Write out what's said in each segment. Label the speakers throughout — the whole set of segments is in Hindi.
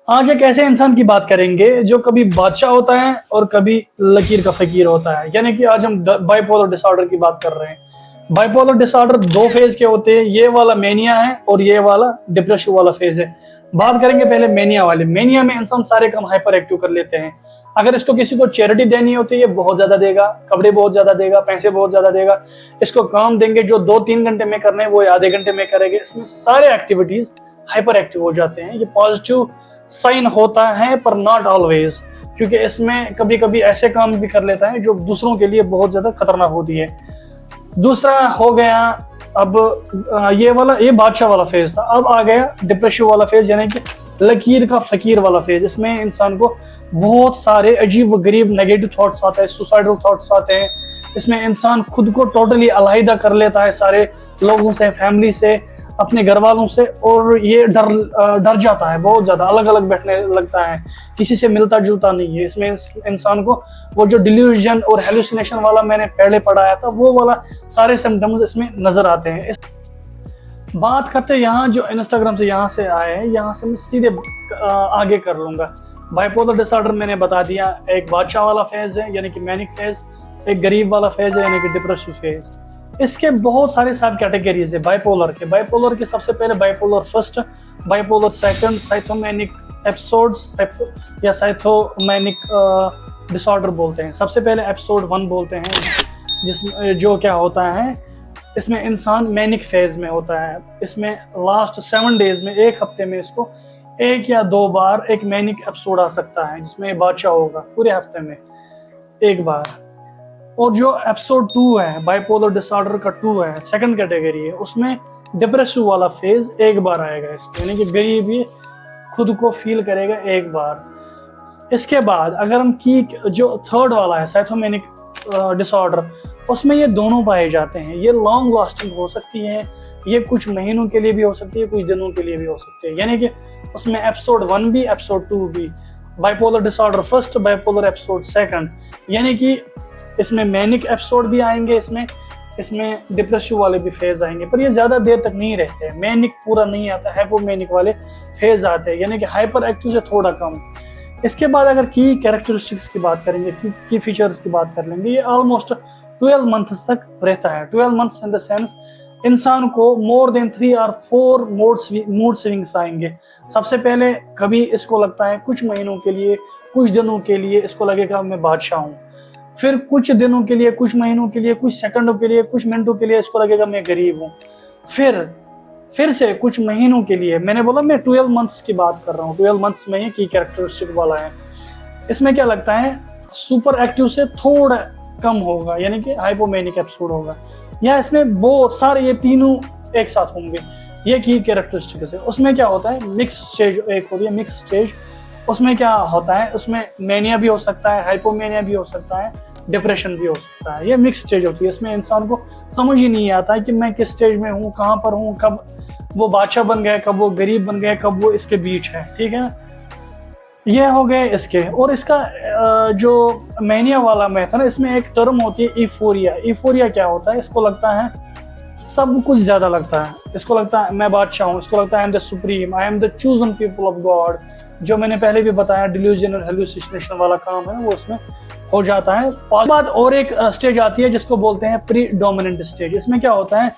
Speaker 1: आज एक ऐसे इंसान की बात करेंगे जो कभी बादशाह होता है और कभी लकीर का फकीर होता है। यानी कि आज हम बाइपोलर डिसऑर्डर की बात कर रहे हैं। बाइपोलर डिसऑर्डर दो फेज के होते हैं, ये वाला मेनिया है और ये वाला डिप्रेशन वाला फेज है। बात करेंगे पहले मेनिया वाले। मेनिया में इंसान सारे काम हाइपर एक्टिव कर लेते हैं। अगर इसको किसी को चैरिटी देनी होती है, ये बहुत ज्यादा देगा, कपड़े बहुत ज्यादा देगा, पैसे बहुत ज्यादा देगा। इसको काम देंगे जो 2-3 घंटे में करने वो आधे घंटे में करेंगे। इसमें सारे एक्टिविटीज हाइपर एक्टिव हो जाते हैं। ये पॉजिटिव साइन होता है पर नॉट ऑलवेज, क्योंकि इसमें कभी कभी ऐसे काम भी कर लेता है जो दूसरों के लिए बहुत ज्यादा खतरनाक होती है। दूसरा हो गया अब ये बादशाह वाला फेज था। अब आ गया डिप्रेशन वाला फेज, यानी कि लकीर का फकीर वाला फेज। इसमें इंसान को बहुत सारे अजीब व गरीब नेगेटिव थॉट्स आते हैं, सुसाइडल थॉट्स आते हैं। इसमें इंसान खुद को टोटली अलहदा कर लेता है सारे लोगों से, फैमिली से, अपने घर वालों से, और ये डर जाता है बहुत ज्यादा, अलग अलग बैठने लगता है, किसी से मिलता जुलता नहीं है। इसमें इंसान को वो जो डिल्यूजन और हेलुसिनेशन वाला मैंने पहले पढ़ाया था वो वाला सारे सिम्टम्स इसमें नजर आते हैं। बात करते हैं यहाँ जो इंस्टाग्राम से यहाँ से आए हैं, यहाँ से मैं सीधे आगे कर लूंगा। बाइपोलर डिसऑर्डर मैंने बता दिया, एक बादशाह वाला फेज है यानी कि मैनिक फेज, एक गरीब वाला फेज है यानी कि डिप्रेसिव फेज। इसके बहुत सारे सब कैटेगरीज है बाइपोलर के सबसे पहले bipolar first, bipolar second, cyclothymic episodes या साइथोमैनिक डिसऑर्डर बोलते हैं। सबसे पहले एपिसोड 1 बोलते हैं, जिसमें जो क्या होता है, इसमें इंसान मैनिक फेज में होता है। इसमें लास्ट 7 डेज में, एक हफ्ते में इसको 1 या 2 बार एक मैनिक एपिसोड आ सकता है, जिसमें बादशाह होगा पूरे हफ्ते में 1 बार। और जो एपिसोड 2 है, बाइपोलर डिसऑर्डर का 2 है, सेकंड कैटेगरी है, उसमें डिप्रेसिव वाला फेज 1 बार आएगा इसमें, यानी कि गरीब ही खुद को फील करेगा 1 बार। इसके बाद अगर हम की जो थर्ड वाला है, साइथोमैनिक डिसऑर्डर, उसमें ये दोनों पाए जाते हैं। ये लॉन्ग लास्टिंग हो सकती है, ये कुछ महीनों के लिए भी हो सकती है, कुछ दिनों के लिए भी हो सकती है। यानी कि उसमें एपिसोड 1 भी, एपिसोड 2 भी, bipolar disorder first, bipolar episode second, यानी कि इसमें मैनिक एपिसोड भी आएंगे, इसमें डिप्रेसिव वाले भी फेज आएंगे, पर ये ज्यादा देर तक नहीं रहते हैं। मैनिक पूरा नहीं आता, हाइपोमैनिक वाले फेज आते हैं, यानी कि हाइपर एक्टिव से थोड़ा कम। इसके बाद अगर की कैरेक्टरिस्टिक्स की बात करेंगे, की फीचर्स की बात कर लेंगे, ये ऑलमोस्ट 12 मंथ्स तक रहता है। 12 मंथ्स इन द सेंस इंसान को मोर देन 3 और 4 मूड स्विंग्स आएंगे। सबसे पहले कभी इसको लगता है कुछ महीनों के लिए, कुछ दिनों के लिए इसको लगेगा मैं बादशाह हूँ। फिर कुछ दिनों के लिए, कुछ महीनों के लिए, कुछ सेकंडों के लिए, कुछ मिनटों के लिए इसको लगेगा मैं गरीब हूँ। फिर से कुछ महीनों के लिए, मैंने बोला मैं 12 मंथ्स की बात कर रहा हूँ, 12 मंथ्स में ही की कैरेक्टरिस्टिक वाला है। इसमें क्या लगता है, सुपर एक्टिव से थोड़ा कम होगा, यानी कि हाइपोमैनिक एपिसोड होगा, या इसमें बहुत सारे ये तीनों एक साथ होंगे। ये की कैरेक्टरिस्टिक है। उसमें क्या होता है, मिक्स स्टेज एक होती है, मिक्स स्टेज। उसमें क्या होता है, उसमें मैनिया भी हो सकता है, हाइपोमैनिया भी हो सकता है, डिप्रेशन भी हो सकता है। ये मिक्स स्टेज होती है। इसमें इंसान को समझ ही नहीं आता है कि मैं किस स्टेज में हूँ, कहाँ पर हूँ, कब वो बादशाह बन गए, कब वो गरीब बन गए, कब वो इसके बीच है। ठीक है, ये हो गए इसके। और इसका जो मैनिया वाला मैथ है ना, इसमें एक टर्म होती है ईफोरिया। ईफोरिया क्या होता है, इसको लगता है सब कुछ ज्यादा लगता है, इसको लगता है मैं बादशाह हूँ, इसको लगता है I am the supreme, I am the chosen people of God. जो मैंने पहले भी बताया डिल्यूजन और हेलुसिनेशन वाला काम है ना, वो इसमें हो जाता है। बाद और एक स्टेज आती है जिसको बोलते हैं प्री डोमिनेंट स्टेज। इसमें क्या होता है,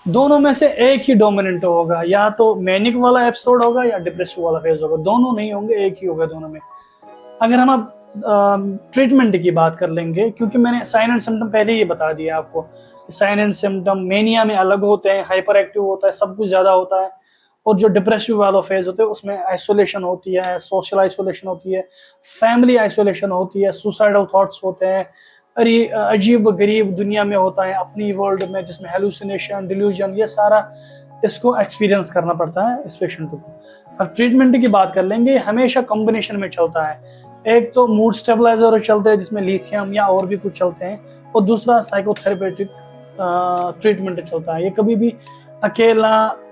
Speaker 1: दोनों में से एक ही डोमिनेंट होगा, या तो मैनिक वाला एपिसोड होगा या डिप्रेसिव वाला फेज होगा, दोनों नहीं होंगे, एक ही होगा दोनों में। अगर हम अब ट्रीटमेंट की बात कर लेंगे, क्योंकि मैंने साइन एंड सिम्टम पहले ही बता दिया आपको, साइन एंड सिम्टम मैनिया में अलग होते हैं, हाइपर एक्टिव होता है, सब कुछ ज्यादा होता है। और जो डिप्रेसिव वाला फेज होते हैं उसमें आइसोलेशन होती है, सोशल आइसोलेशन होती है, फैमिली आइसोलेशन होती है, सुसाइडल थॉट्स होते हैं, अरे अजीब व गरीब दुनिया में होता है, अपनी वर्ल्ड में, जिसमें हेलुसिनेशन, डिल्यूजन, ये सारा इसको एक्सपीरियंस करना पड़ता है इस पेशेंट को। अब ट्रीटमेंट की बात कर लेंगे, हमेशा कॉम्बिनेशन में चलता है। एक तो मूड स्टेबलाइजर चलते हैं जिसमें लिथियम या और भी कुछ चलते हैं, और दूसरा साइकोथेरेपेटिक ट्रीटमेंट चलता है। ये कभी भी अकेला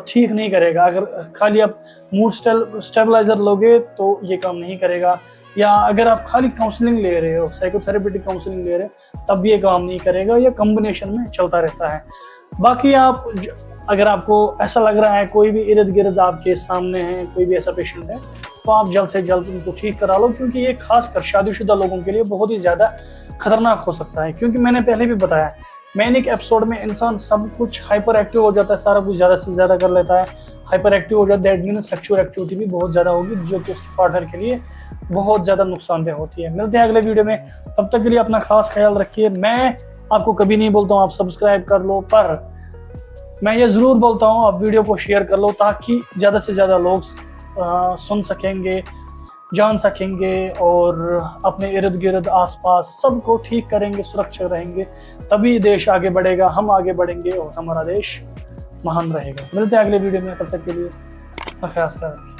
Speaker 1: ठीक नहीं करेगा। अगर खाली आप मूड स्टेबलाइजर लोगे तो ये काम नहीं करेगा, या अगर आप खाली काउंसलिंग ले रहे हो, साइकोथेरेपेटिक काउंसलिंग ले रहे हो, तब भी ये काम नहीं करेगा। ये कॉम्बिनेशन में चलता रहता है। बाकी आप अगर आपको ऐसा लग रहा है कोई भी इर्द गिर्द आपके सामने है, कोई भी ऐसा पेशेंट है, तो आप जल्द से जल्द उनको ठीक करा लो, क्योंकि ये खासकर शादीशुदा लोगों के लिए बहुत ही ज़्यादा खतरनाक हो सकता है। क्योंकि मैंने पहले भी बताया, मैनिक एपिसोड में इंसान सब कुछ हाइपर एक्टिव हो जाता है, सारा कुछ ज़्यादा से ज़्यादा कर लेता है, हाइपर एक्टिव हो जाता है। दैट मीन्स सेक्सुअल एक्टिविटी भी बहुत ज़्यादा होगी, जो कि उसके पार्टनर के लिए बहुत ज़्यादा नुकसानदेह होती है। मिलते हैं अगले वीडियो में, तब तक के लिए अपना खास ख्याल रखिए। मैं आपको कभी नहीं बोलता हूँ आप सब्सक्राइब कर लो, पर मैं ये ज़रूर बोलता हूँ आप वीडियो को शेयर कर लो, ताकि ज़्यादा से ज़्यादा लोग सुन सकेंगे, जान सकेंगे और अपने इर्द गिर्द आसपास सबको ठीक करेंगे, सुरक्षित रहेंगे। तभी देश आगे बढ़ेगा, हम आगे बढ़ेंगे और हमारा देश महान रहेगा। मिलते हैं अगले वीडियो में, तब तक के लिए ख्याल रखें।